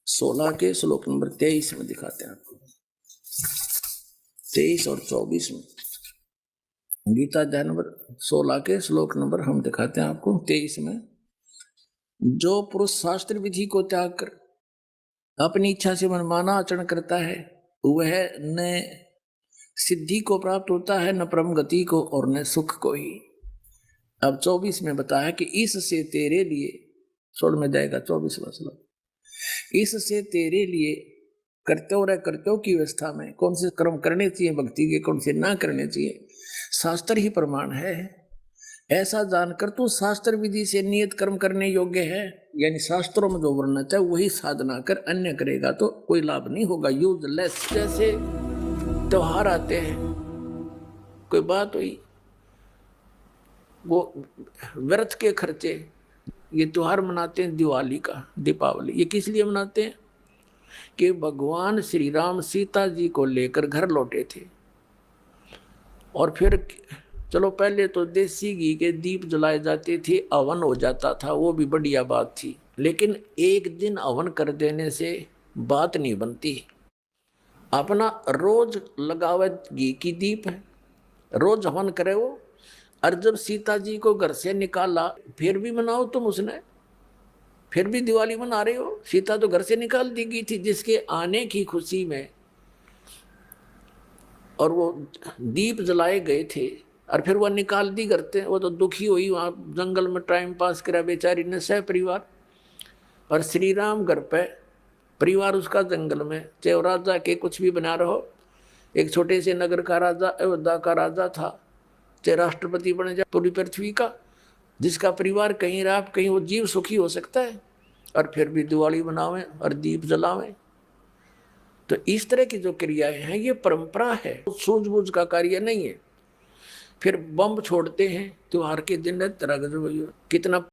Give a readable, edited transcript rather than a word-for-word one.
16 के श्लोक नंबर 23 में दिखाते हैं आपको। 23 और 24 में गीता अध्याय नंबर 16 के श्लोक नंबर हम दिखाते हैं आपको 23 में। जो पुरुष शास्त्र विधि को त्याग कर अपनी इच्छा से मनमाना आचरण करता है वह न सिद्धि को प्राप्त होता है, न परम गति को और न सुख को ही। अब 24 में बताया कि इससे तेरे लिए, छोड़ में जाएगा 24वां श्लोक, इससे तेरे लिए कर्तव्य की व्यवस्था में कौन से कर्म करने चाहिए भक्ति के, कौन से ना करने चाहिए, शास्त्र ही प्रमाण है। ऐसा जानकर तू शास्त्र विधि से नियत कर्म करने योग्य है, यानी शास्त्रों में जो वर्णन है वही साधना कर, अन्य करेगा तो कोई लाभ नहीं होगा, यूजलेस। जैसे त्योहार आते हैं, कोई बात हुई, वो व्यर्थ के खर्चे, ये त्योहार मनाते हैं दिवाली का, दीपावली, ये किस लिए मनाते हैं कि भगवान श्री राम सीता जी को लेकर घर लौटे थे। और फिर चलो पहले तो देसी घी के दीप जलाए जाते थे, हवन हो जाता था, वो भी बढ़िया बात थी, लेकिन एक दिन हवन कर देने से बात नहीं बनती। अपना रोज लगावे घी की दीप है, रोज हवन करे वो। और जब सीता जी को घर से निकाला फिर भी मनाओ तुम उसने, फिर भी दिवाली मना रहे हो। सीता तो घर से निकाल दी गई थी जिसके आने की खुशी में, और वो दीप जलाए गए थे और फिर वह निकाल दी करते। वो तो दुखी हुई, वहाँ जंगल में टाइम पास करा बेचारी ने सह परिवार। और श्री राम घर पे, परिवार उसका जंगल में, चाहे वो राजा के कुछ भी बना रहो, एक छोटे से नगर का राजा, अयोध्या का राजा था, चाहे राष्ट्रपति बने जाए पूरी पृथ्वी का, जिसका परिवार कहीं रहा कहीं वो जीव सुखी हो सकता है, और फिर भी दिवाली बनावें और दीप जलावें। तो इस तरह की जो क्रियाएं हैं ये परंपरा है, सूझबूझ का कार्य नहीं है। फिर बम छोड़ते हैं त्योहार के दिन, तरह कितना